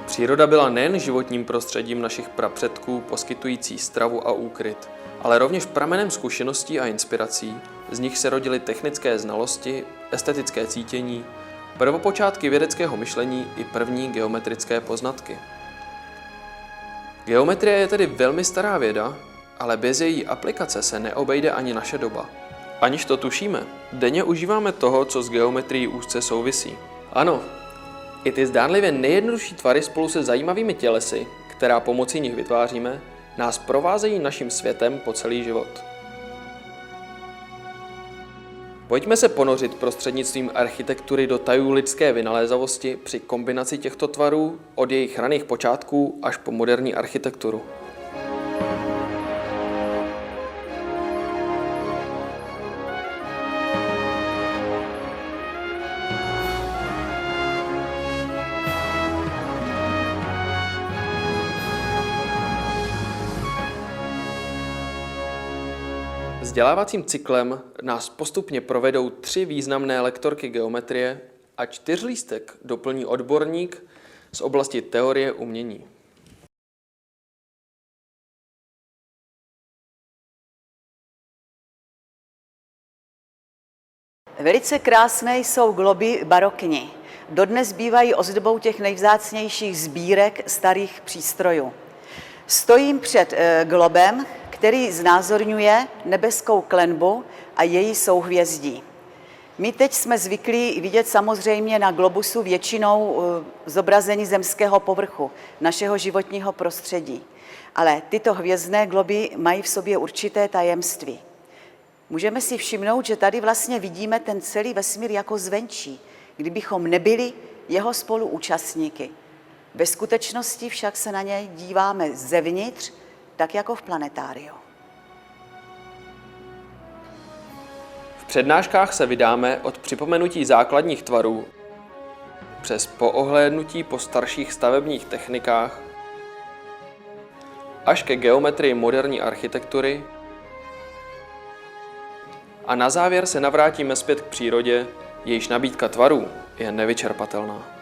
Příroda byla nejen životním prostředím našich prapředků poskytující stravu a úkryt, ale rovněž pramenem zkušeností a inspirací, z nich se rodily technické znalosti, estetické cítění, prvopočátky vědeckého myšlení i první geometrické poznatky. Geometrie je tedy velmi stará věda, ale bez její aplikace se neobejde ani naše doba. Aniž to tušíme, denně užíváme toho, co s geometrií úzce souvisí. Ano, i ty zdánlivě nejjednodušší tvary spolu se zajímavými tělesy, která pomocí nich vytváříme, nás provázejí naším světem po celý život. Pojďme se ponořit prostřednictvím architektury do tajů lidské vynalézavosti při kombinaci těchto tvarů od jejich raných počátků až po moderní architekturu. Vzdělávacím cyklem nás postupně provedou 3 významné lektorky geometrie a 4lístek doplní odborník z oblasti teorie umění. Velice krásné jsou globy barokní. Dodnes bývají ozdobou těch nejvzácnějších sbírek starých přístrojů. Stojím před globem, který znázorňuje nebeskou klenbu a její souhvězdí. My teď jsme zvyklí vidět samozřejmě na globusu většinou zobrazení zemského povrchu, našeho životního prostředí. Ale tyto hvězdné globy mají v sobě určité tajemství. Můžeme si všimnout, že tady vlastně vidíme ten celý vesmír jako zvenčí, kdybychom nebyli jeho spoluúčastníky. Ve skutečnosti však se na něj díváme zevnitř, tak jako v planetáriu. V přednáškách se vydáme od připomenutí základních tvarů přes poohlédnutí po starších stavebních technikách až ke geometrii moderní architektury a na závěr se navrátíme zpět k přírodě, jejíž nabídka tvarů je nevyčerpatelná.